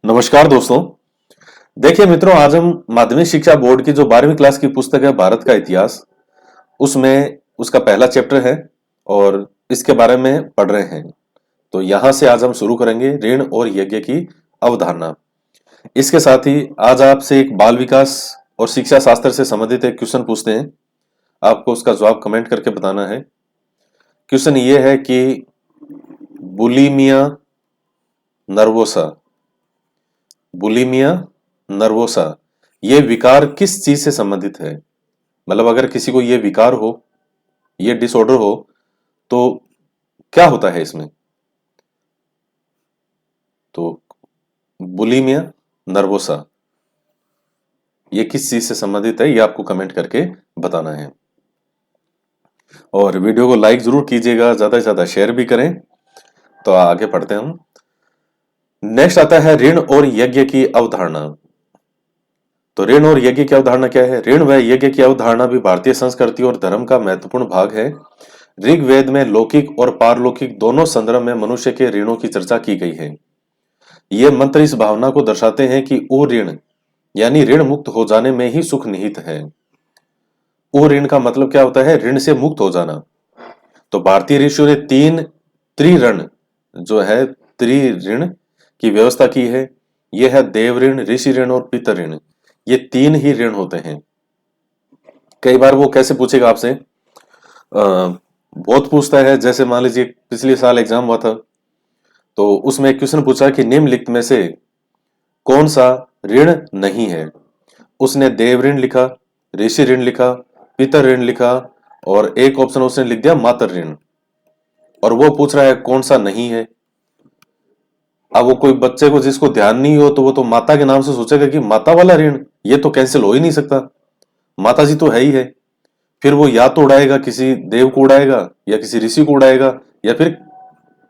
नमस्कार दोस्तों। देखिए मित्रों, आज हम माध्यमिक शिक्षा बोर्ड की जो 12वीं क्लास की पुस्तक है भारत का इतिहास, उसमें उसका पहला चैप्टर है और इसके बारे में पढ़ रहे हैं। तो यहां से आज हम शुरू करेंगे ऋण और यज्ञ की अवधारणा। इसके साथ ही आज आपसे एक बाल विकास और शिक्षा शास्त्र से संबंधित एक क्वेश्चन पूछते हैं। आपको उसका जवाब कमेंट करके बताना है। क्वेश्चन ये है कि बुलिमिया नर्वोसा बुलिमिया नर्वोसा ये विकार किस चीज से संबंधित है? मतलब अगर किसी को ये विकार हो, ये डिसऑर्डर हो, तो क्या होता है इसमें? तो बुलिमिया नर्वोसा ये किस चीज से संबंधित है, ये आपको कमेंट करके बताना है। और वीडियो को लाइक जरूर कीजिएगा, ज्यादा से ज्यादा शेयर भी करें। तो आगे पढ़ते हैं हम। नेक्स्ट आता है ऋण और यज्ञ की अवधारणा। तो ऋण और यज्ञ की अवधारणा क्या है? ऋण व यज्ञ की अवधारणा भी भारतीय संस्कृति और धर्म का महत्वपूर्ण भाग है। ऋग्वेद में लौकिक और पारलौकिक दोनों संदर्भ में मनुष्य के ऋणों की चर्चा की गई है। ये मंत्र इस भावना को दर्शाते हैं कि ओ ऋण यानी ऋण मुक्त हो जाने में ही सुख निहित है। ओ ऋण का मतलब क्या होता है? ऋण से मुक्त हो जाना। तो भारतीय ऋषियों ने तीन त्रिऋण जो है त्रि ऋण की व्यवस्था की है। यह है देव ऋण, ऋषि ऋण और पितर ऋण। ये तीन ही ऋण होते हैं। कई बार वो कैसे पूछेगा आपसे, बहुत पूछता है। जैसे मान लीजिए पिछले साल एग्जाम हुआ था, तो उसमें एक क्वेश्चन पूछा कि निम्नलिखित में से कौन सा ऋण नहीं है? उसने देव ऋण लिखा, ऋषि ऋण लिखा, पितर ऋण लिखा और एक ऑप्शन उसने लिख दिया मातर ऋण। और वो पूछ रहा है कौन सा नहीं है। अब वो कोई बच्चे को जिसको ध्यान नहीं हो तो वो तो माता के नाम से सोचेगा कि माता वाला ऋण ये तो कैंसिल हो ही नहीं सकता, माता जी तो है ही है। फिर वो या तो उड़ाएगा किसी देव को उड़ाएगा, या किसी ऋषि को उड़ाएगा, या फिर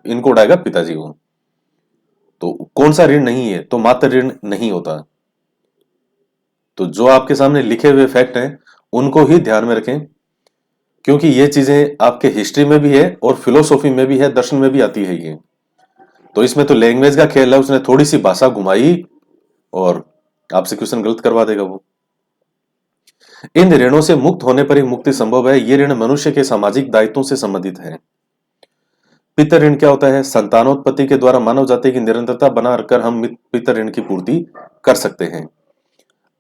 इनको उड़ाएगा पिताजी को। तो कौन सा ऋण नहीं है? तो मात्र ऋण नहीं होता। तो जो आपके सामने लिखे हुए फैक्ट हैं उनको ही ध्यान में रखें, क्योंकि ये चीजें आपके हिस्ट्री में भी है और फिलोसॉफी में भी है, दर्शन में भी आती है ये। तो इसमें तो लैंग्वेज का खेल है, उसने थोड़ी सी भाषा घुमाई और आपसे क्वेश्चन गलत करवा देगा वो। इन ऋणों से मुक्त होने पर ही मुक्ति संभव है। ये ऋण मनुष्य के सामाजिक दायित्वों से संबंधित है। पितर ऋण क्या होता है? संतानोत्पत्ति के द्वारा मानव जाति की निरंतरता बना रखकर हम पितर ऋण की पूर्ति कर सकते हैं।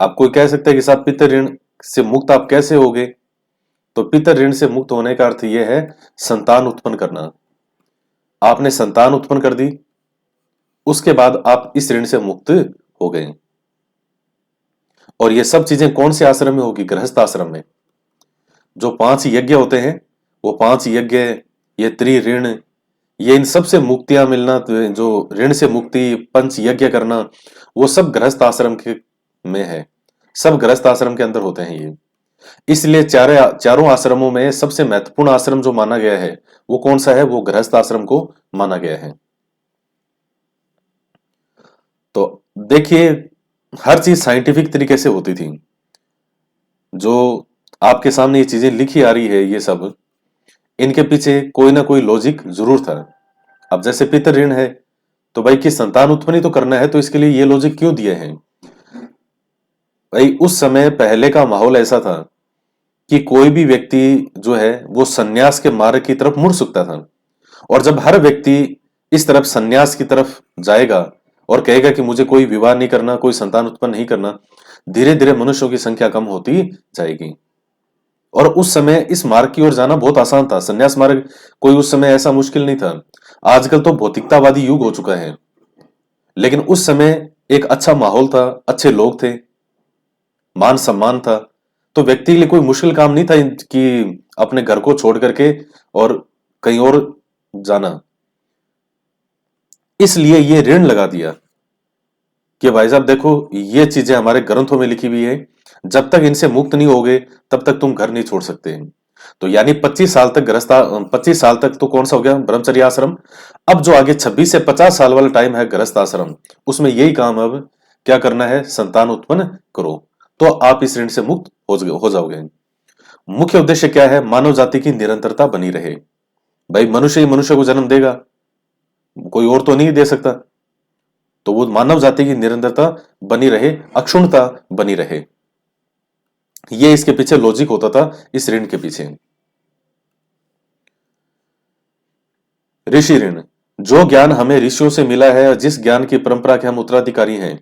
आप कोई कह सकते हैं कि साहब पितर ऋण से मुक्त आप कैसे होगे? तो पितर ऋण से मुक्त होने का अर्थ यह है संतान उत्पन्न करना। आपने संतान उत्पन्न कर दी, उसके बाद आप इस ऋण से मुक्त हो गए। और ये सब चीजें कौन से आश्रम में होगी? गृहस्थ आश्रम में। जो 5 यज्ञ होते हैं, वो 5 यज्ञ, ये त्रिऋण, ये इन सब से मुक्तियां मिलना, जो ऋण से मुक्ति, पंच यज्ञ करना, वो सब गृहस्थ आश्रम के में है। सब गृहस्थ आश्रम के अंदर होते हैं ये। इसलिए चारों आश्रमों में सबसे महत्वपूर्ण आश्रम जो माना गया है वो कौन सा है? वो गृहस्थ आश्रम को माना गया है। तो देखिए, हर चीज साइंटिफिक तरीके से होती थी। जो आपके सामने ये चीजें लिखी आ रही है, ये सब इनके पीछे कोई ना कोई लॉजिक जरूर था। अब जैसे पितर ऋण है, तो भाई की संतान उत्पन्न तो करना है, तो इसके लिए ये लॉजिक क्यों दिए हैं? भाई उस समय पहले का माहौल ऐसा था कि कोई भी व्यक्ति जो है वो सन्यास के मार्ग की तरफ मुड़ सकता था। और जब हर व्यक्ति इस तरफ सन्यास की तरफ जाएगा और कहेगा कि मुझे कोई विवाह नहीं करना, कोई संतान उत्पन्न नहीं करना, धीरे धीरे मनुष्यों की संख्या कम होती जाएगी। और उस समय इस मार्ग की ओर जाना बहुत आसान था। सन्यास मार्ग कोई उस समय ऐसा मुश्किल नहीं था। आजकल तो भौतिकतावादी युग हो चुका है, लेकिन उस समय एक अच्छा माहौल था, अच्छे लोग थे, मान सम्मान था। तो व्यक्ति के लिए कोई मुश्किल काम नहीं था कि अपने घर को छोड़ करके और कहीं और जाना। इसलिए ये ऋण लगा दिया कि भाई साहब देखो, ये चीजें हमारे ग्रंथों में लिखी हुई है, जब तक इनसे मुक्त नहीं होगे तब तक तुम घर नहीं छोड़ सकते। तो यानी 25 साल तक 25 साल तक तो कौन सा हो गया? ब्रह्मचर्य आश्रम। अब जो आगे 26 से 50 साल वाला टाइम है गृहस्थ आश्रम, उसमें यही काम अब क्या करना है? संतान उत्पन्न करो, तो आप इस ऋण से मुक्त हो जाओगे। मुख्य उद्देश्य क्या है? मानव जाति की निरंतरता बनी रहे। भाई मनुष्य ही मनुष्य को जन्म देगा, कोई और तो नहीं दे सकता। तो वो मानव जाति की निरंतरता बनी रहे, अक्षुण्णता बनी रहे। ये इसके पीछे लॉजिक होता था, इस ऋण के पीछे। ऋषि ऋण, जो ज्ञान हमें ऋषियों से मिला है और जिस ज्ञान की परंपरा के हम उत्तराधिकारी हैं,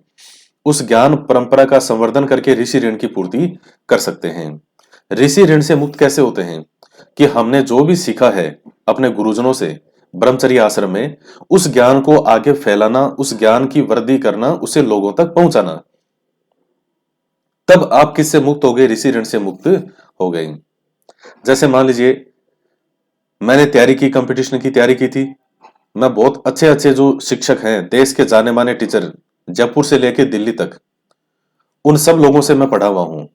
उस ज्ञान परंपरा का संवर्धन करके ऋषि ऋण की पूर्ति कर सकते हैं। ऋषि ऋण से मुक्त कैसे होते हैं? कि हमने जो भी सीखा है अपने गुरुजनों से ब्रह्मचर्य आश्रम में, उस ज्ञान को आगे फैलाना, उस ज्ञान की वृद्धि करना, उसे लोगों तक पहुंचाना। तब आप किससे मुक्त हो गए? ऋषि ऋण से मुक्त हो गए। जैसे मान लीजिए मैंने तैयारी की, कंपटीशन की तैयारी की थी। मैं बहुत अच्छे अच्छे जो शिक्षक हैं, देश के जाने माने टीचर, जयपुर से लेके दिल्ली तक, उन सब लोगों से मैं पढ़ा हुआ हूं।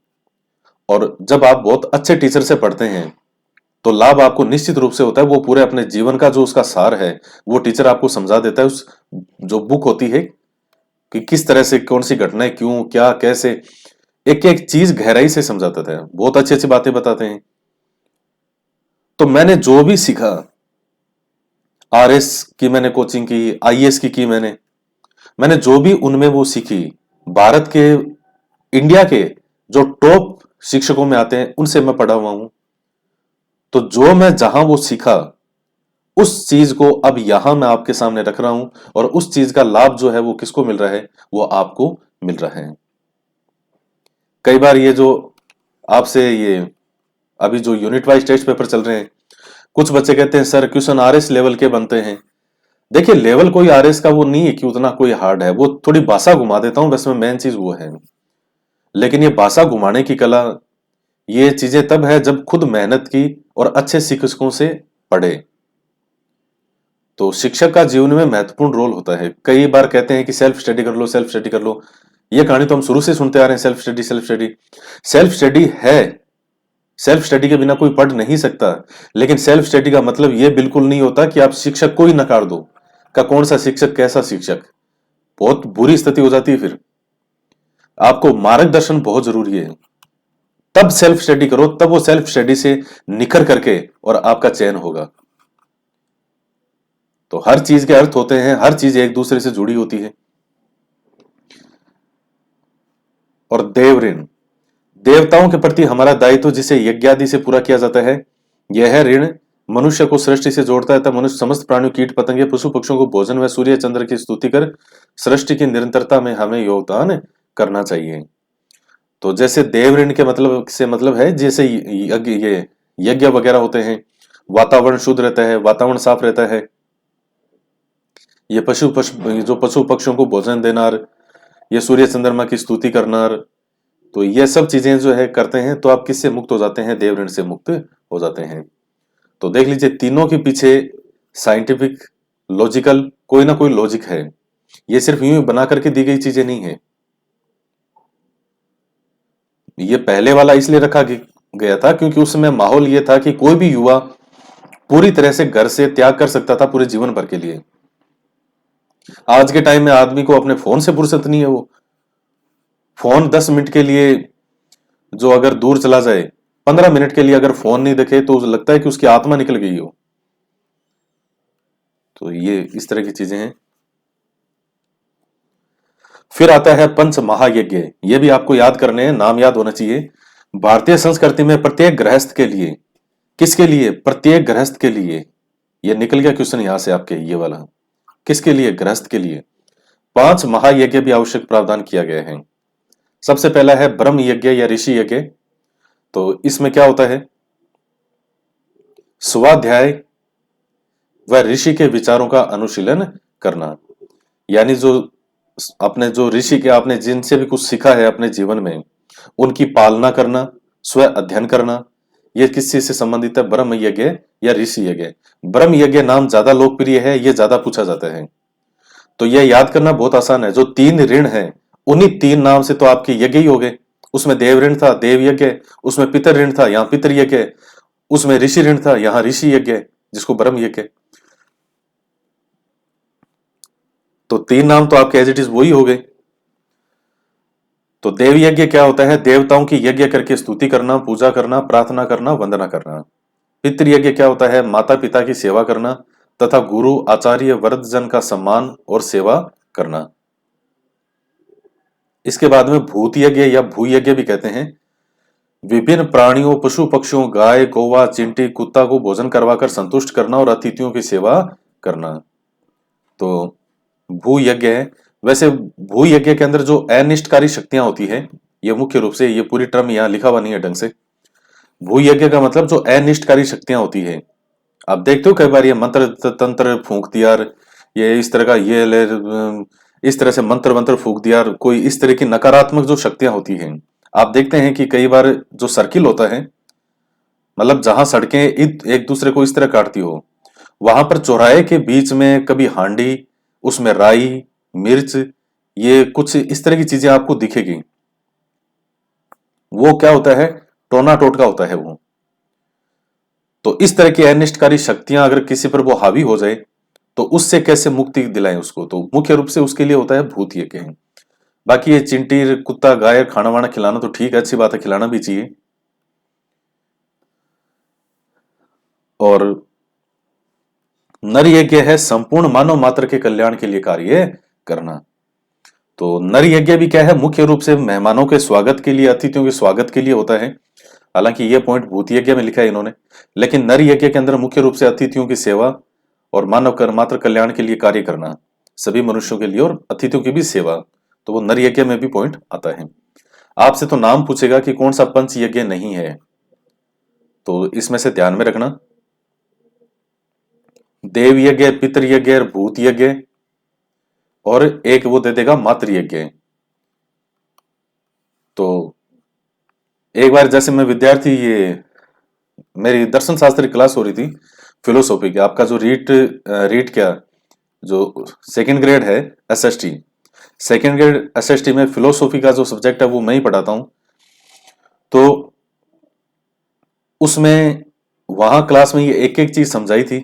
और जब आप बहुत अच्छे टीचर से पढ़ते हैं तो लाभ आपको निश्चित रूप से होता है। वो पूरे अपने जीवन का जो उसका सार है वो टीचर आपको समझा देता है। उस जो बुक होती है कि किस तरह से कौन सी घटनाएं, क्यों, क्या, कैसे, एक एक चीज गहराई से समझाता था। बहुत अच्छी अच्छी बातें बताते हैं। तो मैंने जो भी सीखा, आरएस की मैंने कोचिंग की, आईएएस की मैंने मैंने जो भी उनमें वो सीखी, भारत के, इंडिया के जो टॉप शिक्षकों में आते हैं उनसे मैं पढ़ा हुआ हूं। तो जो मैं जहां वो सीखा, उस चीज को अब यहां मैं आपके सामने रख रहा हूं, और उस चीज का लाभ जो है वो किसको मिल रहा है? वो आपको मिल रहा है। कई बार ये जो आपसे ये अभी जो यूनिट वाइज टेस्ट पेपर चल रहे हैं, कुछ बच्चे कहते हैं सर क्वेश्चन आरएस लेवल के बनते हैं। देखिए, लेवल कोई आरएस का वो नहीं है कि उतना कोई हार्ड है, वो थोड़ी भाषा घुमा देता हूं बस, में मेन चीज वो है। लेकिन ये भाषा घुमाने की कला, ये चीजें तब है जब खुद मेहनत की और अच्छे शिक्षकों से पढ़े। तो शिक्षक का जीवन में महत्वपूर्ण रोल होता है। कई बार कहते हैं कि सेल्फ स्टडी कर लो, सेल्फ स्टडी कर लो। ये कहानी तो हम शुरू से सुनते आ रहे हैं, self study self study. Self study है, सेल्फ स्टडी के बिना कोई पढ़ नहीं सकता। लेकिन सेल्फ स्टडी का मतलब यह बिल्कुल नहीं होता कि आप शिक्षक को ही नकार दो, का कौन सा शिक्षक, कैसा शिक्षक। बहुत बुरी स्थिति हो जाती है। फिर आपको मार्गदर्शन बहुत जरूरी है। तब सेल्फ स्टडी करो, तब वो सेल्फ स्टडी से निखर करके और आपका चयन होगा। तो हर चीज के अर्थ होते हैं, हर चीज एक दूसरे से जुड़ी होती है। और देव ऋण, देवताओं के प्रति हमारा दायित्व जिसे यज्ञादि से पूरा किया जाता है, यह ऋण मनुष्य को सृष्टि से जोड़ता है। तब मनुष्य समस्त प्राणियों, कीट पतंगे, पशु पक्षियों को भोजन व सूर्य चंद्र की स्तुति कर सृष्टि की निरंतरता में हमें योगदान करना चाहिए। तो जैसे देव ऋण के मतलब से मतलब है, जैसे ये यज्ञ वगैरह होते हैं, वातावरण शुद्ध रहता है, वातावरण साफ रहता है। ये जो पशु पक्षियों को भोजन देना, ये सूर्य चंद्रमा की स्तुति करना, तो ये सब चीजें जो है करते हैं, तो आप किससे मुक्त हो जाते हैं? देव ऋण से मुक्त हो जाते हैं। तो देख लीजिए, तीनों के पीछे साइंटिफिक, लॉजिकल कोई ना कोई लॉजिक है। ये सिर्फ यूं ही बना करके दी गई चीजें नहीं है। ये पहले वाला इसलिए रखा गया था क्योंकि उस समय माहौल ये था कि कोई भी युवा पूरी तरह से घर से त्याग कर सकता था पूरे जीवन भर के लिए। आज के टाइम में आदमी को अपने फोन से फुर्सत नहीं है। वो फोन 10 मिनट के लिए, जो अगर दूर चला जाए, 15 मिनट के लिए अगर फोन नहीं देखे तो लगता है कि उसकी आत्मा निकल गई हो। तो ये इस तरह की चीजें हैं। फिर आता है पंच महायज्ञ। ये भी आपको याद करने हैं, नाम याद होना चाहिए। भारतीय संस्कृति में प्रत्येक गृहस्थ के लिए, किसके लिए? प्रत्येक गृहस्थ के लिए। ये निकल गया क्वेश्चन यहां से आपके, ये वाला। किसके लिए? गृहस्थ के लिए 5 महायज्ञ भी आवश्यक प्रावधान किया गया है। सबसे पहला है ब्रह्म यज्ञ या ऋषि यज्ञ। तो इसमें क्या होता है? स्वाध्याय व ऋषि के विचारों का अनुशीलन करना। यानी जो अपने जो ऋषि के, आपने जिनसे भी कुछ सीखा है अपने जीवन में, उनकी पालना करना, स्व अध्ययन करना। यह किस चीज से संबंधित है? ब्रह्म यज्ञ या ऋषि यज्ञ। ब्रह्म यज्ञ नाम ज्यादा लोकप्रिय है, यह ज्यादा पूछा जाता है। तो यह याद करना बहुत आसान है। जो 3 ऋण है, उन्हीं 3 नाम से तो आपके यज्ञ ही हो गए। उसमें देव ऋण था, देव यज्ञ। उसमें पितर ऋण था, यहां पितर यज्ञ। उसमें ऋषि ऋण था, यहां ऋषि यज्ञ, जिसको ब्रह्म यज्ञ। तो 3 नाम तो आपके एज इट इज वही हो गए। तो देव यज्ञ क्या होता है? देवताओं की यज्ञ करके स्तुति करना, पूजा करना, प्रार्थना करना, वंदना करना। पितृ यज्ञ क्या होता है? माता पिता की सेवा करना तथा गुरु, आचार्य, वृद्धजन का सम्मान और सेवा करना। इसके बाद में भूत यज्ञ या भू यज्ञ भी कहते हैं। विभिन्न प्राणियों, पशु पक्षियों, गाय, कौवा, चिंटी, कुत्ता को भोजन करवाकर संतुष्ट करना और अतिथियों की सेवा करना, तो भू यज्ञ है। वैसे भू यज्ञ के अंदर जो अनिष्टकारी शक्तियां होती है, ये मुख्य रूप से, ये पूरी टर्म यहाँ लिखा हुआ नहीं है ढंग से। भू यज्ञ का मतलब जो अनिष्टकारी शक्तियां होती है, आप देखते हो कई बार ये मंत्र तंत्र फूंक दिया, ये इस तरह का, ये इस तरह से मंत्र मंत्र फूंक दिया, कोई इस तरह की नकारात्मक जो शक्तियां होती हैं। आप देखते हैं कि कई बार जो सर्किल होता है, मतलब जहां सड़कें एक दूसरे को इस तरह काटती हो, वहां पर चौराहे के बीच में कभी हांडी, उसमें राई, मिर्च, ये कुछ इस तरह की चीजें आपको दिखेगी। वो क्या होता है? टोना टोटका होता है वो। तो इस तरह की अनिष्टकारी शक्तियां अगर किसी पर वो हावी हो जाए, तो उससे कैसे मुक्ति दिलाएं उसको, तो मुख्य रूप से उसके लिए होता है भूत यज्ञ। बाकी ये चिंटी, कुत्ता, गाय खाना वाना खिलाना तो ठीक है, अच्छी बात है, खिलाना भी चाहिए। और नर यज्ञ है संपूर्ण मानव मात्र के कल्याण के लिए कार्य करना। तो नर यज्ञ भी क्या है? मुख्य रूप से मेहमानों के स्वागत के लिए, अतिथियों के स्वागत के लिए होता है। हालांकि ये पॉइंट भूत यज्ञ में लिखा है इन्होंने, लेकिन नर यज्ञ के अंदर मुख्य रूप से अतिथियों की सेवा और मानव कर मात्र कल्याण के लिए कार्य करना, सभी मनुष्यों के लिए और अतिथियों की भी सेवा, तो वो नर यज्ञ में भी पॉइंट आता है। आपसे तो नाम पूछेगा कि कौन सा पंच यज्ञ नहीं है, तो इसमें से ध्यान में रखना, देव यज्ञ, पितृ यज्ञ और भूत यज्ञ, और एक वो दे देगा मातृ यज्ञ। तो एक बार जैसे मैं विद्यार्थी, ये मेरी दर्शन शास्त्र की क्लास हो रही थी, फिलोसॉफी की, आपका जो रीट क्या, जो सेकंड ग्रेड है एसएसटी, सेकंड ग्रेड एसएसटी में फिलोसॉफी का जो सब्जेक्ट है वो मैं ही पढ़ाता हूं। तो उसमें वहां क्लास में ये एक एक चीज समझाई थी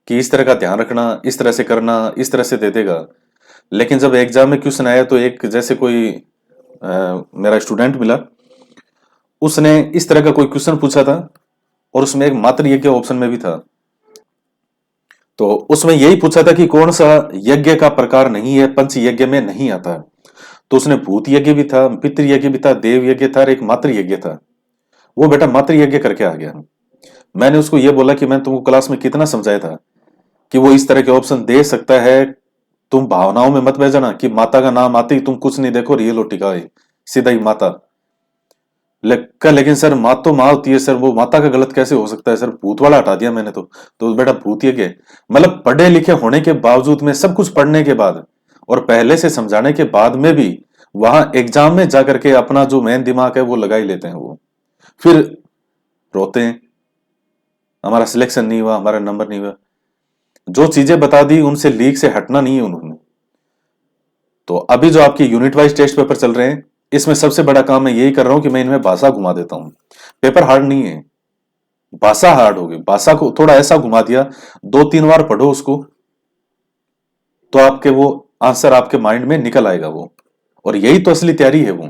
कि इस तरह का ध्यान रखना, इस तरह से करना, इस तरह से दे देगा। लेकिन जब एग्जाम में क्वेश्चन आया, तो एक जैसे कोई मेरा स्टूडेंट मिला, उसने इस तरह का कोई क्वेश्चन पूछा था और उसमें एक मातृ यज्ञ ऑप्शन में भी था। तो उसमें यही पूछा था कि कौन सा यज्ञ का प्रकार नहीं है, पंच यज्ञ में नहीं आता। तो उसने भूत यज्ञ भी था, पितृ यज्ञ भी था, देव यज्ञ था और एक मातृ यज्ञ था। वो बेटा मातृ यज्ञ करके आ गया। मैंने उसको ये बोला कि मैं तुमको क्लास में कितना समझाया था कि वो इस तरह के ऑप्शन दे सकता है, तुम भावनाओं में मत बह जाना कि माता का नाम आते ही तुम कुछ नहीं देखो, रियल टिका है, सीधा ही माता। लेकिन सर माँ तो माँ होती है सर, वो माता का गलत कैसे हो सकता है सर, भूत वाला हटा दिया मैंने तो बेटा भूत यज्ञ, मतलब पढ़े लिखे होने के बावजूद में, सब कुछ पढ़ने के बाद और पहले से समझाने के बाद में भी वहां एग्जाम में जाकर के अपना जो मेन दिमाग है वो लगा ही लेते हैं, वो फिर रोते हैं, हमारा सिलेक्शन नहीं हुआ, हमारा नंबर नहीं हुआ। जो चीजें बता दी उनसे लीक से हटना नहीं है उन्होंने। तो अभी जो आपके यूनिट वाइज टेस्ट पेपर चल रहे हैं, इसमें सबसे बड़ा काम मैं यही कर रहा हूं कि मैं इनमें भाषा घुमा देता हूं। पेपर हार्ड नहीं है, भाषा हार्ड होगी। भाषा को थोड़ा ऐसा घुमा दिया, 2-3 बार पढ़ो उसको, तो आपके वो आंसर आपके माइंड में निकल आएगा वो। और यही तो असली तैयारी है वो।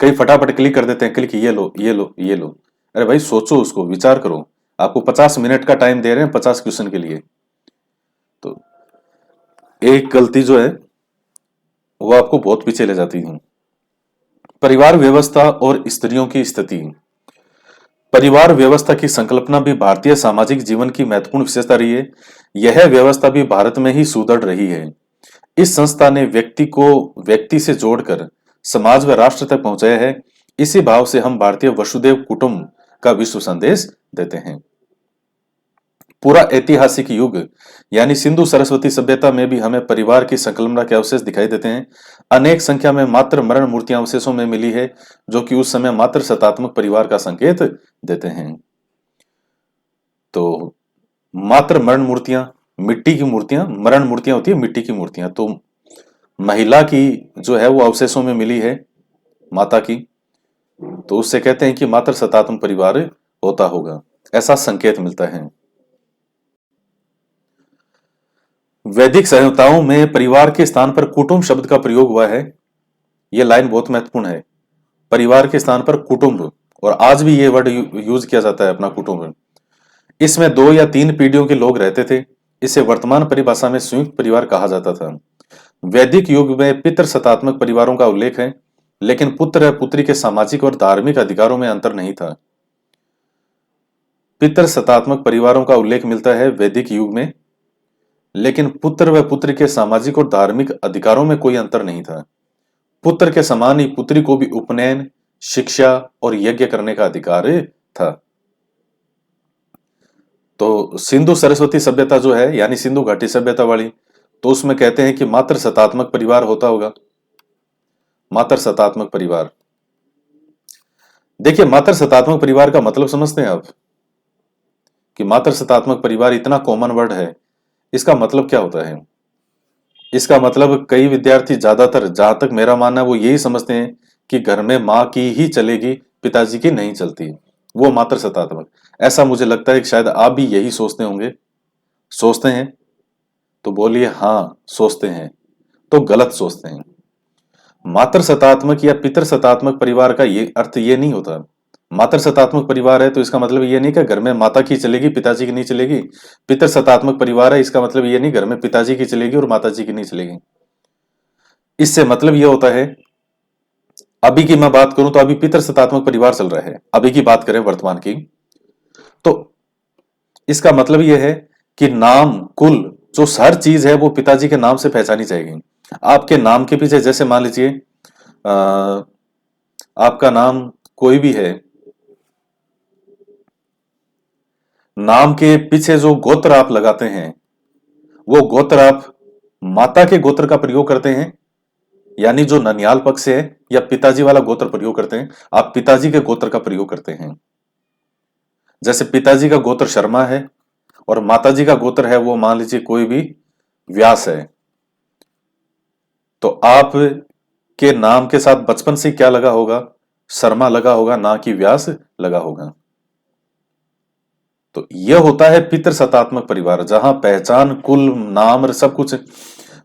कई फटाफट क्लिक कर देते हैं, क्लिक, ये लो ये लो ये लो। अरे भाई सोचो, उसको विचार करो। आपको 50 मिनट का टाइम दे रहे हैं 50 क्वेश्चन के लिए। तो एक गलती जो है वो आपको बहुत पीछे ले जाती है। परिवार व्यवस्था और स्त्रियों की स्थिति। परिवार व्यवस्था की संकल्पना भी भारतीय सामाजिक जीवन की महत्वपूर्ण विशेषता रही है। यह व्यवस्था भी भारत में ही सुदृढ़ रही है। इस संस्था ने व्यक्ति को व्यक्ति से जोड़कर समाज व राष्ट्र तक पहुंचाया है। इसी भाव से हम भारतीय वसुधैव कुटुंब का विश्व संदेश देते हैं। पूरा ऐतिहासिक युग यानी सिंधु सरस्वती सभ्यता में भी हमें परिवार की संकल्पना के अवशेष दिखाई देते हैं। अनेक संख्या में मात्र मरण मूर्तियां अवशेषों में मिली है, जो कि उस समय मात्र सतात्मक परिवार का संकेत देते हैं। तो मात्र मरण मूर्तियां, मिट्टी की मूर्तियां, मरण मूर्तियां होती है मिट्टी की मूर्तियां, तो महिला की जो है वो अवशेषों में मिली है, माता की, तो उससे कहते हैं कि मात्र सतात्मक परिवार होता होगा, ऐसा संकेत मिलता है। वैदिक संहिताओं में परिवार के स्थान पर कुटुंब शब्द का प्रयोग हुआ है। यह लाइन बहुत महत्वपूर्ण है, परिवार के स्थान पर कुटुंब, और आज भी यह वर्ड यूज किया जाता है अपना कुटुंब। इसमें 2 या 3 पीढ़ियों के लोग रहते थे। इसे वर्तमान परिभाषा में संयुक्त परिवार कहा जाता था। वैदिक युग में पितृ सत्तात्मक परिवारों का उल्लेख है, लेकिन पुत्र व पुत्री के सामाजिक और धार्मिक अधिकारों में अंतर नहीं था। पितृ सत्तात्मक परिवारों का उल्लेख मिलता है वैदिक युग में, लेकिन पुत्र व पुत्री के सामाजिक और धार्मिक अधिकारों में कोई अंतर नहीं था। पुत्र के समान ही पुत्री को भी उपनयन, शिक्षा और यज्ञ करने का अधिकार था। तो सिंधु सरस्वती सभ्यता जो है, यानी सिंधु घाटी सभ्यता वाली, तो उसमें कहते हैं कि मात्र सत्तात्मक परिवार होता होगा। मात्र सत्तात्मक परिवार, देखिए मात्र सत्तात्मक परिवार का मतलब समझते हैं आप कि मात्र सत्तात्मक परिवार इतना कॉमन वर्ड है, इसका मतलब क्या होता है? इसका मतलब कई विद्यार्थी, ज्यादातर जहां तक मेरा मानना है, वो यही समझते हैं कि घर में माँ की ही चलेगी, पिताजी की नहीं चलती, वो मात्र सत्तात्मक। ऐसा मुझे लगता है कि शायद आप भी यही सोचते होंगे। सोचते हैं तो बोलिए हाँ सोचते हैं, तो गलत सोचते हैं। मात्र सत्तात्मक या पितृ सत्तात्मक परिवार का ये अर्थ ये नहीं होता। मात्र सत्तात्मक परिवार है तो इसका मतलब ये नहीं कि घर में माता की चलेगी, पिताजी की नहीं चलेगी। पितृ सत्तात्मक परिवार है, इसका मतलब ये नहीं घर में पिताजी की चलेगी और माताजी की नहीं चलेगी। इससे मतलब ये होता है, अभी की मैं बात करूं तो अभी पितृ सत्तात्मक परिवार चल रहा है, अभी की बात करें वर्तमान की, तो इसका मतलब ये है कि नाम, कुल, जो हर चीज है वो पिताजी के नाम से पहचानी जाएगी। आपके नाम के पीछे, जैसे मान लीजिए आपका नाम कोई भी है, नाम के पीछे जो गोत्र आप लगाते हैं, वो गोत्र आप माता के गोत्र का प्रयोग करते हैं, यानी जो ननियाल पक्ष से है, या पिताजी वाला गोत्र प्रयोग करते हैं, आप पिताजी के गोत्र का प्रयोग करते हैं। जैसे पिताजी का गोत्र शर्मा है और माताजी का गोत्र है वो मान लीजिए कोई भी व्यास है, तो आप के नाम के साथ बचपन से क्या लगा होगा? शर्मा लगा होगा, ना कि व्यास लगा होगा। तो यह होता है पितृ सत्तात्मक परिवार, जहां पहचान, कुल, नाम और सब कुछ,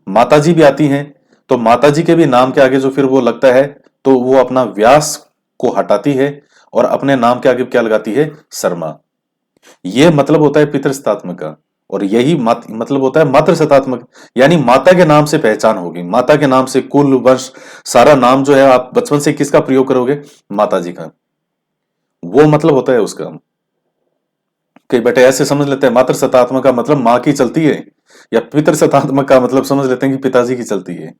माताजी भी आती हैं, तो माताजी के भी नाम के आगे जो फिर वो लगता है, तो वो अपना व्यास को हटाती है और अपने नाम के आगे क्या लगाती है? शर्मा। ये मतलब होता है पितृ सत्तात्मक का, और यही मतलब होता है मातृ सत्तात्मक, यानी माता के नाम से पहचान होगी, माता के नाम से कुल, वंश, सारा नाम जो है आप बचपन से किसका प्रयोग करोगे? माताजी का। वो मतलब होता है उसका। कई बेटे ऐसे समझ लेते हैं मातृ सत्तात्मक का मतलब माँ की चलती है, या पितृ सत्तात्मक का मतलब समझ लेते हैं कि पिताजी की चलती है।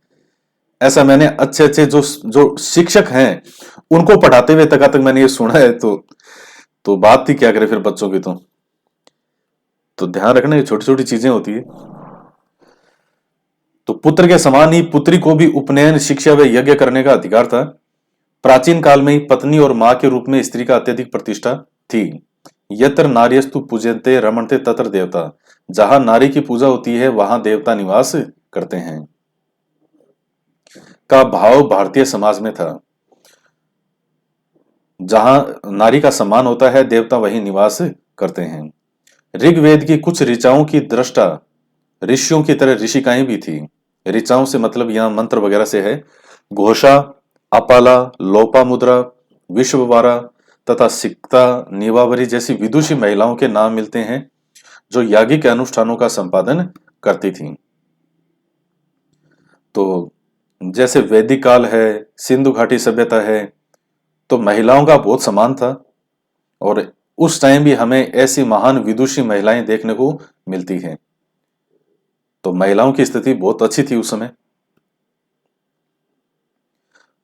ऐसा मैंने अच्छे अच्छे जो जो शिक्षक हैं उनको पढ़ाते हुए तक मैंने ये सुना है, तो बात ही क्या करे फिर बच्चों की। तो ध्यान रखना, ये छोटी छोटी चीजें होती है। तो पुत्र के समान ही पुत्री को भी उपनयन, शिक्षा व यज्ञ करने का अधिकार था। प्राचीन काल में ही पत्नी और मां के रूप में स्त्री का अत्यधिक प्रतिष्ठा थी। यत्र नार्यस्तु पूजन्ते रमणते तत्र देवता, जहां नारी की पूजा होती है वहां देवता निवास करते हैं, का भाव भारतीय समाज में था। जहां नारी का सम्मान होता है, देवता वहीं निवास करते हैं। ऋग्वेद की कुछ ऋचाओं की दृष्टा ऋषियों की तरह ऋषिकाएं भी थी। ऋचाओं से मतलब यहाँ मंत्र वगैरह से है। घोषा, अपाला, लोपामुद्रा, विश्ववारा तथा सिक्ता, निवावरी जैसी विदुषी महिलाओं के नाम मिलते हैं, जो याज्ञिक अनुष्ठानों का संपादन करती थीं। तो जैसे वैदिक काल है, सिंधु घाटी सभ्यता है, तो महिलाओं का बहुत सम्मान था, और उस टाइम भी हमें ऐसी महान विदुषी महिलाएं देखने को मिलती हैं। तो महिलाओं की स्थिति बहुत अच्छी थी उस समय।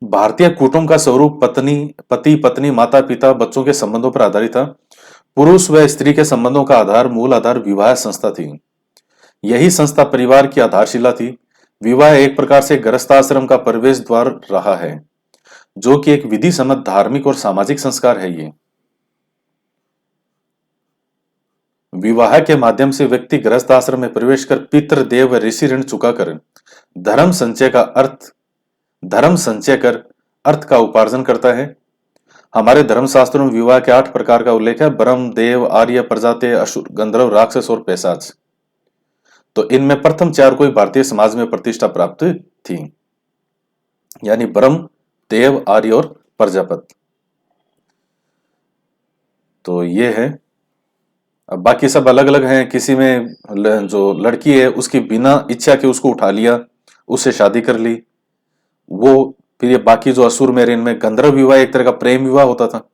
भारतीय कुटुंब का स्वरूप पति पत्नी, माता पिता, बच्चों के संबंधों पर आधारित था। पुरुष व स्त्री के संबंधों का मूल आधार विवाह संस्था थी। यही संस्था परिवार की आधारशिला थी। विवाह एक प्रकार से गृहस्थाश्रम का प्रवेश द्वार रहा है, जो कि एक विधि सम्मत धार्मिक और सामाजिक संस्कार है। ये विवाह के माध्यम से व्यक्ति गृहस्थाश्रम में प्रवेश कर पितृ, देव, ऋषि ऋण चुकाकर धर्म संचय कर अर्थ का उपार्जन करता है। हमारे धर्मशास्त्रों में विवाह के 8 प्रकार का उल्लेख है: ब्रह्म, देव, आर्य, प्रजाते, असुर, गंधर्व, राक्षस और पैशाच। तो इनमें प्रथम 4 को भारतीय समाज में प्रतिष्ठा प्राप्त थी, यानी ब्रह्म, देव, आर्य और प्रजापत। तो ये है। अब बाकी सब अलग अलग हैं। किसी में जो लड़की है उसकी बिना इच्छा के उसको उठा लिया उससे शादी कर ली। वो फिर ये बाकी जो असुर में इनमें गंधर्व विवाह एक तरह का प्रेम विवाह होता था।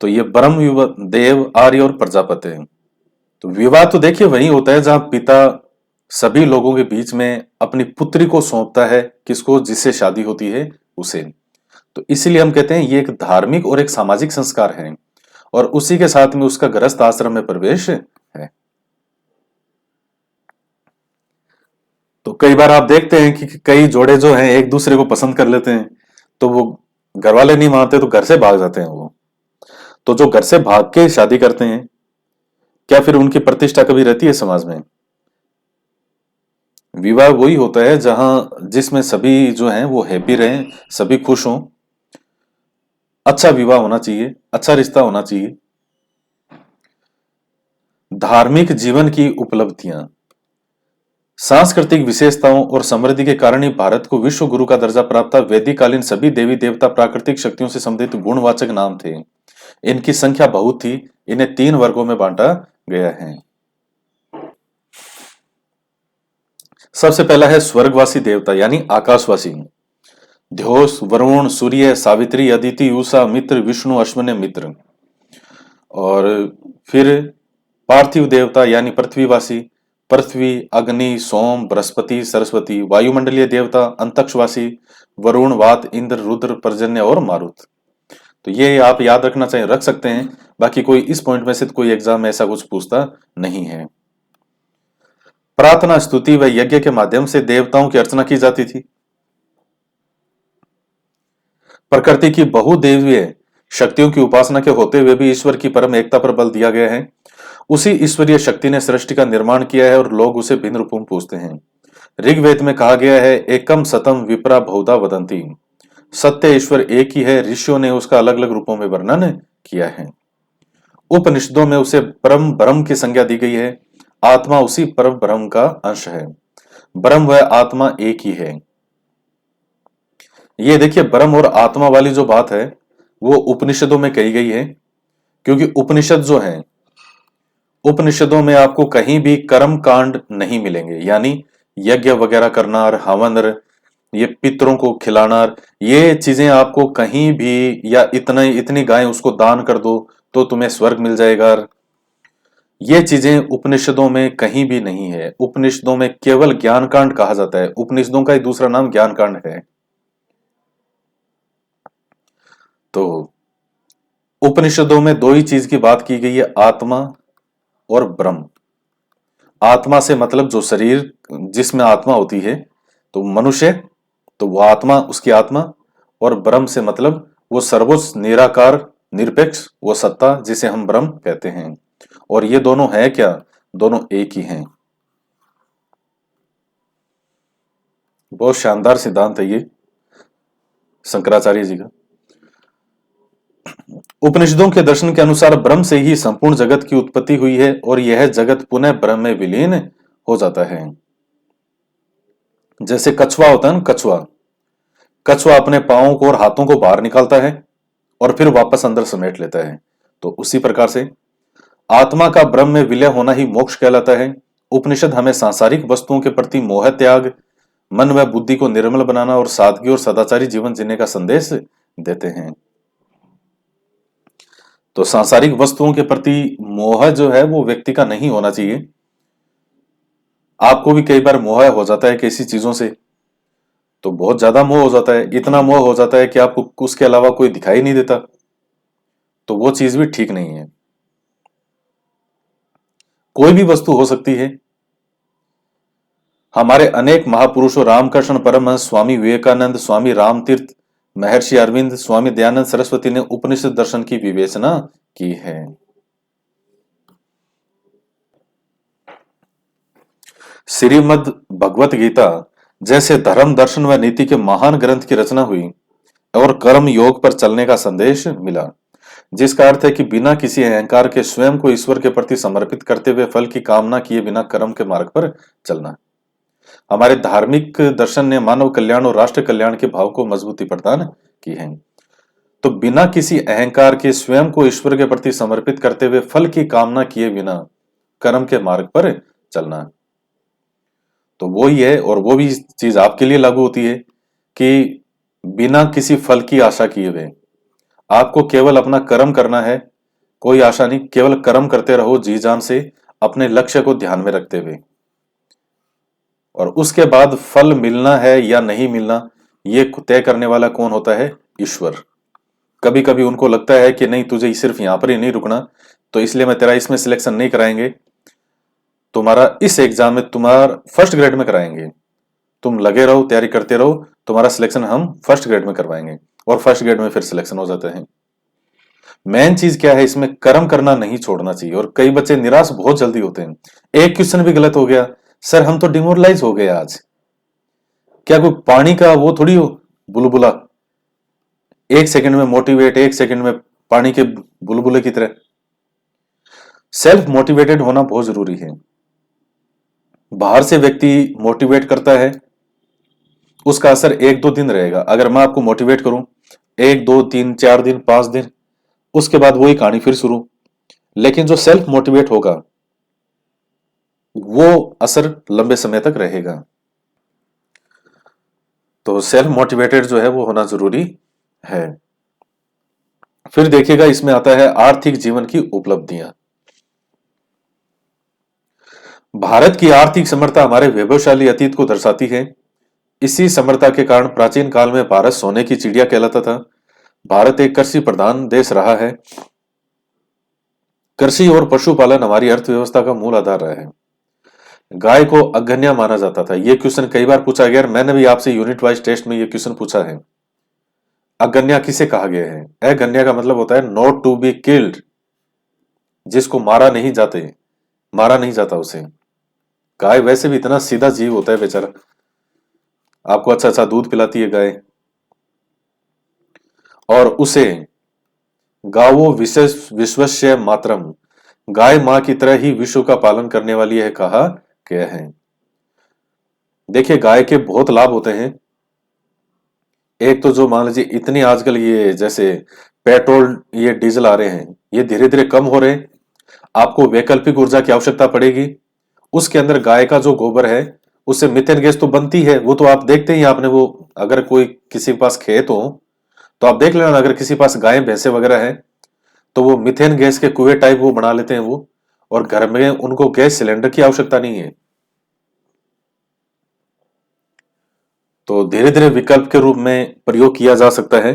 तो ये ब्रह्म विवाह देव, आर्य और प्रजापति है। तो विवाह तो देखिए वही होता है जहां पिता सभी लोगों के बीच में अपनी पुत्री को सौंपता है, किसको, जिससे शादी होती है उसे। तो इसीलिए हम कहते हैं ये एक धार्मिक और एक सामाजिक संस्कार है, और उसी के साथ में उसका गृहस्थ आश्रम में प्रवेश है। तो कई बार आप देखते हैं कि कई जोड़े जो हैं एक दूसरे को पसंद कर लेते हैं, तो वो घर वाले नहीं मानते तो घर से भाग जाते हैं वो। तो जो घर से भाग के शादी करते हैं, क्या फिर उनकी प्रतिष्ठा कभी रहती है समाज में? विवाह वही होता है जहां जिसमें सभी जो हैं वो हैप्पी रहें, सभी खुश हों। अच्छा विवाह होना चाहिए, अच्छा रिश्ता होना चाहिए। धार्मिक जीवन की उपलब्धियां, सांस्कृतिक विशेषताओं और समृद्धि के कारण ही भारत को विश्व गुरु का दर्जा प्राप्त था। वैदिक कालीन सभी देवी देवता प्राकृतिक शक्तियों से संबंधित गुणवाचक नाम थे। इनकी संख्या बहुत थी। इन्हें 3 वर्गों में बांटा गया है। सबसे पहला है स्वर्गवासी देवता यानी आकाशवासी। ध्योस, वरुण, सूर्य, सावित्री, अदिति, उषा, मित्र, विष्णु, अश्विन, मित्र। और फिर पार्थिव देवता यानी पृथ्वीवासी। पृथ्वी, अग्नि, सोम, बृहस्पति, सरस्वती। वायुमंडलीय देवता अंतरिक्षवासी। वरुण, वात, इंद्र, रुद्र, पर्जन्य और मारुत। तो ये आप याद रखना चाहिए, रख सकते हैं। बाकी कोई इस पॉइंट में से कोई एग्जाम में ऐसा कुछ पूछता नहीं है। प्रार्थना, स्तुति व यज्ञ के माध्यम से देवताओं की अर्चना की जाती थी। प्रकृति की बहुदेवीय शक्तियों की उपासना के होते हुए भी ईश्वर की परम एकता पर बल दिया गया है। उसी ईश्वरीय शक्ति ने सृष्टि का निर्माण किया है और लोग उसे भिन्न रूपों में पूजते हैं। ऋग्वेद में कहा गया है, एकम सतम विप्रा बहुधा वदंती। सत्य ईश्वर एक ही है, ऋषियों ने उसका अलग अलग रूपों में वर्णन किया है। उपनिषदों में उसे परम ब्रह्म की संज्ञा दी गई है। आत्मा उसी परम ब्रह्म का अंश है। ब्रह्म व आत्मा एक ही है। ये देखिए, ब्रह्म और आत्मा वाली जो बात है वो उपनिषदों में कही गई है, क्योंकि उपनिषद जो है, उपनिषदों में आपको कहीं भी कर्म कांड नहीं मिलेंगे, यानी यज्ञ वगैरह करना और हवन, ये पितरों को खिलाना, ये चीजें आपको कहीं भी, या इतनी गाय उसको दान कर दो तो तुम्हें स्वर्ग मिल जाएगा, ये चीजें उपनिषदों में कहीं भी नहीं है। उपनिषदों में केवल ज्ञान कांड कहा जाता है। उपनिषदों का ही दूसरा नाम ज्ञान कांड है। तो उपनिषदों में 2 ही चीज की बात की गई है, आत्मा और ब्रह्म। आत्मा से मतलब जो शरीर जिसमें आत्मा होती है, तो मनुष्य, तो वो आत्मा, उसकी आत्मा। और ब्रह्म से मतलब वो सर्वोच्च निराकार निरपेक्ष वो सत्ता जिसे हम ब्रह्म कहते हैं। और ये दोनों है क्या? दोनों एक ही हैं। बहुत शानदार सिद्धांत है ये शंकराचार्य जी का। उपनिषदों के दर्शन के अनुसार ब्रह्म से ही संपूर्ण जगत की उत्पत्ति हुई है और यह जगत पुनः ब्रह्म में विलीन हो जाता है। जैसे कछुआ होता है ना, कछुआ कछुआ अपने पांवों को और हाथों को बाहर निकालता है और फिर वापस अंदर समेट लेता है। तो उसी प्रकार से आत्मा का ब्रह्म में विलय होना ही मोक्ष कहलाता है। उपनिषद हमें सांसारिक वस्तुओं के प्रति मोह त्याग, मन व बुद्धि को निर्मल बनाना और सादगी और सदाचारी जीवन जीने का संदेश देते हैं। तो सांसारिक वस्तुओं के प्रति मोह जो है वो व्यक्ति का नहीं होना चाहिए। आपको भी कई बार मोह हो जाता है किसी चीजों से, तो बहुत ज्यादा मोह हो जाता है, इतना मोह हो जाता है कि आपको उसके अलावा कोई दिखाई नहीं देता, तो वो चीज भी ठीक नहीं है। कोई भी वस्तु हो सकती है। हमारे अनेक महापुरुषों रामकृष्ण परमहंस, स्वामी विवेकानंद, स्वामी रामतीर्थ, महर्षि अरविंद, स्वामी दयानंद सरस्वती ने उपनिषद दर्शन की विवेचना की है। श्रीमद् भगवत गीता जैसे धर्म, दर्शन व नीति के महान ग्रंथ की रचना हुई और कर्म योग पर चलने का संदेश मिला, जिसका अर्थ है कि बिना किसी अहंकार के स्वयं को ईश्वर के प्रति समर्पित करते हुए फल की कामना किए बिना कर्म के मार्ग पर चलना। हमारे धार्मिक दर्शन ने मानव कल्याण और राष्ट्र कल्याण के भाव को मजबूती प्रदान की है। तो बिना किसी अहंकार के स्वयं को ईश्वर के प्रति समर्पित करते हुए फल की कामना किए बिना कर्म के मार्ग पर चलना। तो तो वो ही है, और वो भी चीज आपके लिए लागू होती है कि बिना किसी फल की आशा किए हुए आपको केवल अपना कर्म करना है, कोई आशा नहीं, केवल कर्म करते रहो जी जान से, अपने लक्ष्य को ध्यान में रखते हुए। और उसके बाद फल मिलना है या नहीं मिलना, ये तय करने वाला कौन होता है? ईश्वर। कभी कभी उनको लगता है कि नहीं, तुझे सिर्फ यहां पर ही नहीं रुकना, तो इसलिए मैं तेरा इसमें सिलेक्शन नहीं कराएंगे, तुम्हारा इस एग्जाम में तुम्हारा फर्स्ट ग्रेड में कराएंगे, तुम लगे रहो, तैयारी करते रहो, तुम्हारा सिलेक्शन हम फर्स्ट ग्रेड में करवाएंगे। और फर्स्ट ग्रेड में फिर सिलेक्शन हो जाते हैं। मेन चीज क्या है, इसमें कर्म करना नहीं छोड़ना चाहिए। और कई बच्चे निराश बहुत जल्दी होते हैं, एक क्वेश्चन भी गलत हो गया, सर हम तो डिमोरलाइज हो गए आज। क्या कोई पानी का वो थोड़ी हो, बुलबुला, एक सेकंड में मोटिवेट, एक सेकंड में पानी के बुलबुले की तरह। सेल्फ मोटिवेटेड होना बहुत जरूरी है। बाहर से व्यक्ति मोटिवेट करता है, उसका असर एक दो दिन रहेगा। अगर मैं आपको मोटिवेट करूं एक दो तीन चार दिन 5 दिन, उसके बाद वही कहानी फिर शुरू। लेकिन जो सेल्फ मोटिवेट होगा वो असर लंबे समय तक रहेगा। तो सेल्फ मोटिवेटेड जो है वो होना जरूरी है। फिर देखिएगा, इसमें आता है आर्थिक जीवन की उपलब्धियां। भारत की आर्थिक समर्था हमारे वैभवशाली अतीत को दर्शाती है। इसी समर्था के कारण प्राचीन काल में भारत सोने की चिड़िया कहलाता था। भारत एक कृषि प्रधान देश रहा है। कृषि और पशुपालन हमारी अर्थव्यवस्था का मूल आधार रहा है। गाय को अग्रण्य माना जाता था। यह क्वेश्चन कई बार पूछा गया, मैंने भी आपसे यूनिट वाइज टेस्ट में यह क्वेश्चन पूछा है। अगन्या किसे कहा गया है? अगन्या का मतलब होता है नॉट टू बी किल्ड, जिसको मारा नहीं जाता उसे। गाय वैसे भी इतना सीधा जीव होता है बेचारा, आपको अच्छा अच्छा दूध पिलाती है गाय। और उसे गावो विशेष विश्वस्य मातरम, गाय मां की तरह ही विश्व का पालन करने वाली है कहा गया है। देखिए, गाय के बहुत लाभ होते हैं। एक तो जो मान लीजिए इतनी आजकल ये जैसे पेट्रोल ये डीजल आ रहे हैं, ये धीरे धीरे कम हो रहे हैं, आपको वैकल्पिक ऊर्जा की आवश्यकता पड़ेगी। उसके अंदर गाय का जो गोबर है उससे मीथेन गैस तो बनती है, वो तो आप देखते ही आपने वो, अगर कोई किसी के पास खेत हो तो आप देख लेना, अगर किसी के पास गाय भैंसे वगैरह है तो वो मीथेन गैस के कुएं टाइप वो बना लेते हैं वो, और घर में उनको गैस सिलेंडर की आवश्यकता नहीं है। तो धीरे धीरे विकल्प के रूप में प्रयोग किया जा सकता है।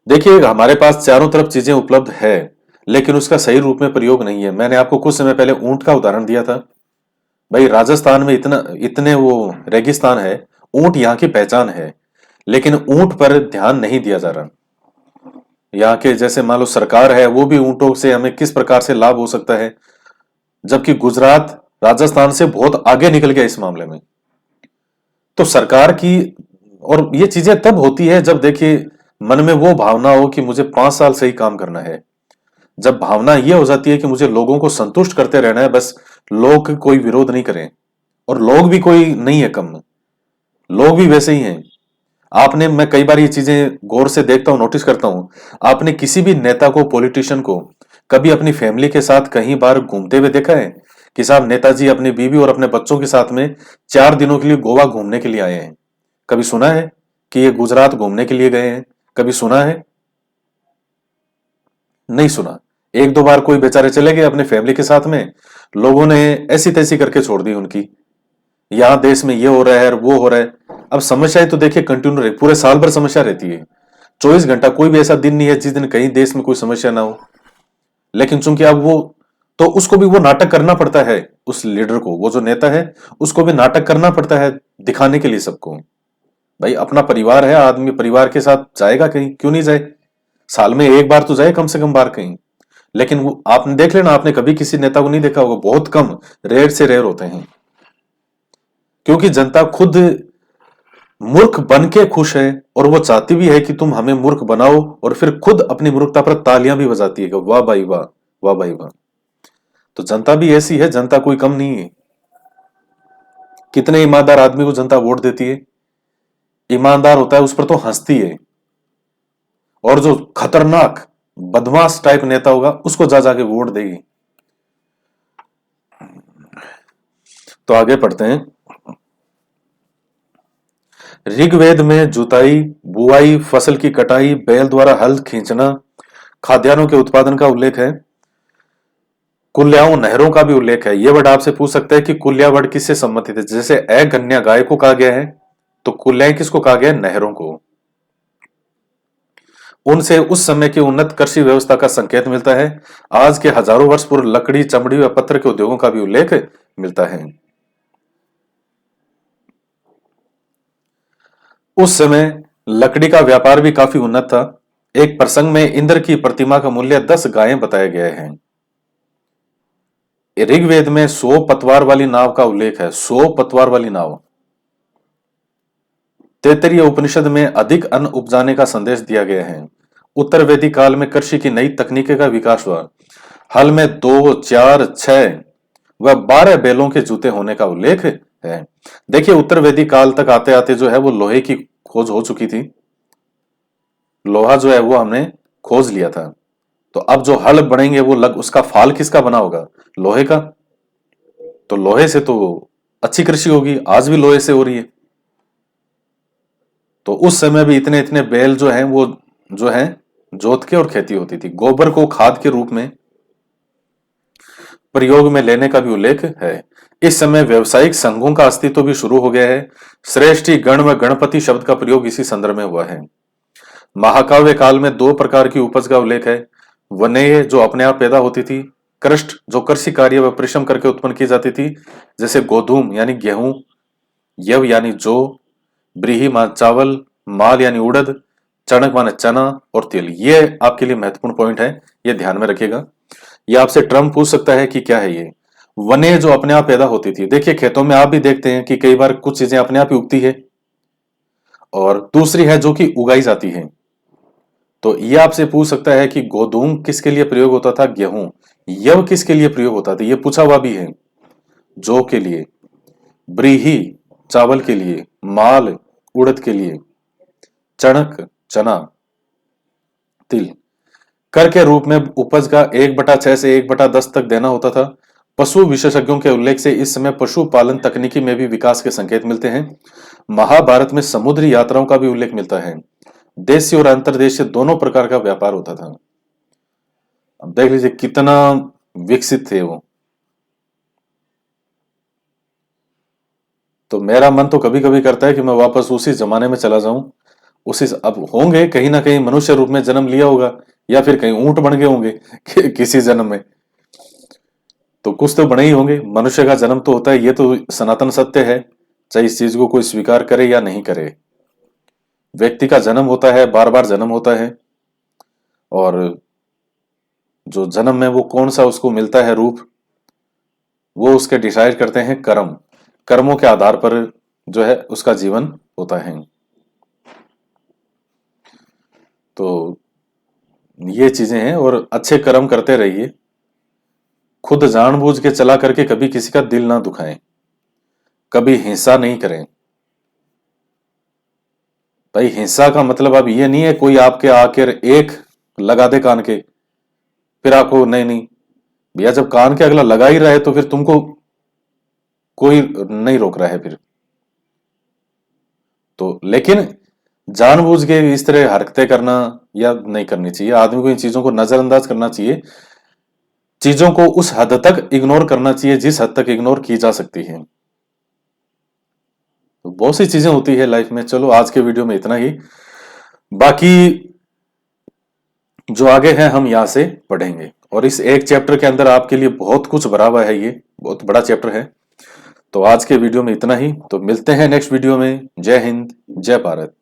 देखिए, हमारे पास चारों तरफ चीजें उपलब्ध है, लेकिन उसका सही रूप में प्रयोग नहीं है। मैंने आपको कुछ समय पहले ऊंट का उदाहरण दिया था। भाई, राजस्थान में इतना इतने वो रेगिस्तान है, ऊंट यहाँ की पहचान है, लेकिन ऊंट पर ध्यान नहीं दिया जा रहा। यहाँ के जैसे मान लो सरकार है, वो भी ऊंटों से हमें किस प्रकार से लाभ हो सकता है, जबकि गुजरात राजस्थान से बहुत आगे निकल गया इस मामले में। तो सरकार की, और ये चीजें तब होती है जब देखिए मन में वो भावना हो कि मुझे 5 साल से ही काम करना है। जब भावना ये हो जाती है कि मुझे लोगों को संतुष्ट करते रहना है, बस लोग कोई विरोध नहीं करें, और लोग भी कोई नहीं है कम, लोग भी वैसे ही हैं। आपने, मैं कई बार ये चीजें गौर से देखता हूं, नोटिस करता हूं, आपने किसी भी नेता को, पॉलिटिशियन को कभी अपनी फैमिली के साथ कहीं बार घूमते हुए देखा है कि साहब नेताजी अपनी बीवी और अपने बच्चों के साथ में 4 दिनों के लिए गोवा घूमने के लिए आए हैं? कभी सुना है कि ये गुजरात घूमने के लिए गए हैं? कभी सुना है? नहीं सुना। एक दो बार कोई बेचारे चले गए अपने फैमिली के साथ में, लोगों ने ऐसी तैसी करके छोड़ दी उनकी, यहाँ देश में ये हो रहा है और वो हो रहा है। अब समस्याएं तो देखिए कंटिन्यू रही, पूरे साल भर समस्या रहती है। 24 घंटा कोई भी ऐसा दिन नहीं है जिस दिन कहीं देश में कोई समस्या ना हो। लेकिन चूंकि अब वो, तो उसको भी वो नाटक करना पड़ता है, उस लीडर को, वो जो नेता है उसको भी नाटक करना पड़ता है दिखाने के लिए सबको। भाई, अपना परिवार है, आदमी परिवार के साथ जाएगा कहीं, क्यों नहीं जाए? साल में एक बार तो जाए कम से कम बार कहीं। लेकिन वो आपने देख लेना, आपने कभी किसी नेता को नहीं देखा होगा, बहुत कम, रेयर से रेयर होते हैं। क्योंकि जनता खुद मूर्ख बन के खुश है, और वो चाहती भी है कि तुम हमें मूर्ख बनाओ, और फिर खुद अपनी मूर्खता पर तालियां भी बजाती है कि वाह भाई वाह, वाह भाई वाह। तो जनता भी ऐसी है, जनता कोई कम नहीं है। कितने ईमानदार आदमी को जनता वोट देती है, ईमानदार होता है उस पर तो हंसती है, और जो खतरनाक बदमाश टाइप नेता होगा उसको जा जाके वोट देगी। तो आगे पढ़ते हैं। ऋग्वेद में जुताई, बुआई, फसल की कटाई, बैल द्वारा हल खींचना, खाद्यान्नों के उत्पादन का उल्लेख है। कुल्याओं, नहरों का भी उल्लेख है। यह वर्ड आपसे पूछ सकता है कि कुल्या वर्ड किससे संबंधित है। जैसे गन्या गाय को कहा गया है, तो कुल्याएं किसको कहा गया है? नहरों को। उनसे उस समय की उन्नत कृषि व्यवस्था का संकेत मिलता है। आज के हजारों वर्ष पूर्व लकड़ी, चमड़ी व पत्थर के उद्योगों का भी उल्लेख मिलता है। उस समय लकड़ी का व्यापार भी काफी उन्नत था। एक प्रसंग में इंद्र की प्रतिमा का मूल्य 10 गायें बताए गए हैं। ऋग्वेद में 100 पतवार वाली नाव का उल्लेख है। 100 पतवार वाली नाव। तैत्तिरीय उपनिषद में अधिक अन्न उपजाने का संदेश दिया गया है। उत्तर वैदिक काल में कृषि की नई तकनीकी का विकास हुआ। हल में 2, 4, 6 व 12 बैलों के जूते होने का उल्लेख है। देखिए, उत्तर वैदिक काल तक आते आते जो है वो लोहे की खोज हो चुकी थी। लोहा जो है वो हमने खोज लिया था। तो अब जो हल बनेंगे वो उसका फाल किसका बना होगा? लोहे का। तो लोहे से तो अच्छी कृषि होगी। आज भी लोहे से हो रही है। तो उस समय भी इतने इतने बैल जो हैं वो जो है जोत के और खेती होती थी। गोबर को खाद के रूप में प्रयोग में लेने का भी उल्लेख है। इस समय व्यवसायिक संघों का अस्तित्व भी शुरू हो गया है। श्रेष्ठी, गण व गणपति शब्द का प्रयोग इसी संदर्भ में हुआ है। महाकाव्य काल में 2 प्रकार की उपज का उल्लेख है। वनेय, जो अपने आप पैदा होती थी। कृष्ट, जो कृषि कार्य व परिश्रम करके उत्पन्न की जाती थी, जैसे गोधूम यानी गेहूं, यव यानी जौ, ब्रीही मान चावल, माल यानी उड़द, चणक माने चना और तिल। ये आपके लिए महत्वपूर्ण पॉइंट है, ये ध्यान में रखिएगा। ये आपसे ट्रम पूछ सकता है कि क्या है ये। वने जो अपने आप पैदा होती थी। देखिए, खेतों में आप भी देखते हैं कि कई बार कुछ चीजें अपने आप ही उगती है, और दूसरी है जो कि उगाई जाती है। तो ये आपसे पूछ सकता है कि गोधूम किसके लिए प्रयोग होता था, गेहूं। यव किसके लिए प्रयोग होता था, ये पूछा हुआ भी है। जौ के लिए, ब्रीही चावल के लिए, माल उड़द के लिए, चणक चना, तिल। कर के रूप में उपज का 1/6 से 1/10 तक देना होता था। पशु विशेषज्ञों के उल्लेख से इस समय पशुपालन तकनीकी में भी विकास के संकेत मिलते हैं। महाभारत में समुद्री यात्राओं का भी उल्लेख मिलता है। देशी और अंतर्देशीय दोनों प्रकार का व्यापार होता था। अब देख लीजिए कितना विकसित थे वो। तो मेरा मन तो कभी कभी करता है कि मैं वापस उसी जमाने में चला जाऊं। उसी अब होंगे कहीं ना कहीं मनुष्य रूप में जन्म लिया होगा, या फिर कहीं ऊंट बन गए होंगे किसी जन्म में। तो कुछ तो बने ही होंगे। मनुष्य का जन्म तो होता है, ये तो सनातन सत्य है, चाहे इस चीज को कोई स्वीकार करे या नहीं करे। व्यक्ति का जन्म होता है, बार बार जन्म होता है, और जो जन्म में वो कौन सा उसको मिलता है रूप, वो उसके डिसाइड करते हैं कर्म। कर्मों के आधार पर जो है उसका जीवन होता है। तो ये चीजें हैं, और अच्छे कर्म करते रहिए। खुद जानबूझ के चला करके कभी किसी का दिल ना दुखाएं, कभी हिंसा नहीं करें। भाई, हिंसा का मतलब अब ये नहीं है कोई आपके आकर एक लगा दे कान के, फिर आपको नहीं नहीं। भैया, जब कान के अगला लगा ही रहा है तो फिर तुमको कोई नहीं रोक रहा है फिर। तो लेकिन जानबूझ के इस तरह हरकतें करना या नहीं करनी चाहिए। आदमी को इन चीजों को नजरअंदाज करना चाहिए। चीजों को उस हद तक इग्नोर करना चाहिए जिस हद तक इग्नोर की जा सकती है। तो बहुत सी चीजें होती है लाइफ में। चलो, आज के वीडियो में इतना ही। बाकी जो आगे है हम यहां से पढ़ेंगे, और इस एक चैप्टर के अंदर आपके लिए बहुत कुछ भरा हुआ है। ये बहुत बड़ा चैप्टर है। तो आज के वीडियो में इतना ही। तो मिलते हैं नेक्स्ट वीडियो में। जय हिंद, जय भारत।